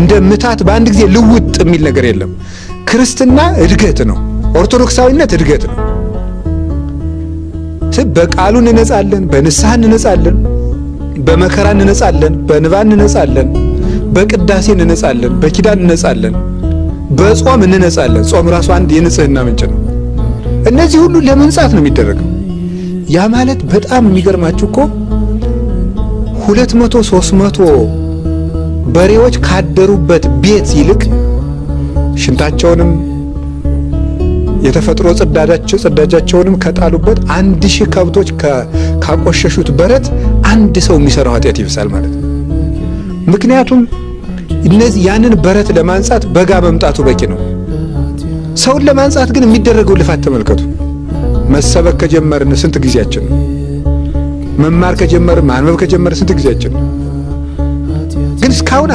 እንደ ምታት በአንድ ጊዜ ልውጥ የሚል ነገር የለም። ክርስትና እድገት ነው። ኦርቶዶክሳዊነት እድገት ነው። በቃሉ እንነጻለን፣ በንስሐ እንነጻለን፣ በመከራ እንነጻለን፣ በንባ እንነጻለን፣ በቅዳሴ እንነጻለን፣ በኪዳን እንነጻለን፣ በጾም እንነጻለን። ጾም ራሱ አንድ የንጽህና ምንጭ ነው። እነዚህ ሁሉ ለመንጻት ነው የሚደረገው። ያ ማለት በጣም የሚገርማችሁ እኮ 200 300 በሬዎች ካደሩበት ቤት ይልቅ ሽንታቸውንም የተፈጥሮ ጽዳጃቸውንም ከጣሉበት 1000 ከብቶች ካቆሸሹት በረት አንድ ሰው የሚሰራው ኃጢአት ይብሳል ማለት ነው። ምክንያቱም እነዚህ ያንን በረት ለማንጻት በጋ መምጣቱ በቂ ነው። ሰውን ለማንጻት ግን የሚደረገው ልፋት ተመልከቱ። መሰበክ ከጀመርን ስንት ጊዜያችን ነው? መማር ከጀመርን ማንበብ ከጀመርን ስንት ጊዜያችን ነው? ግን እስካሁን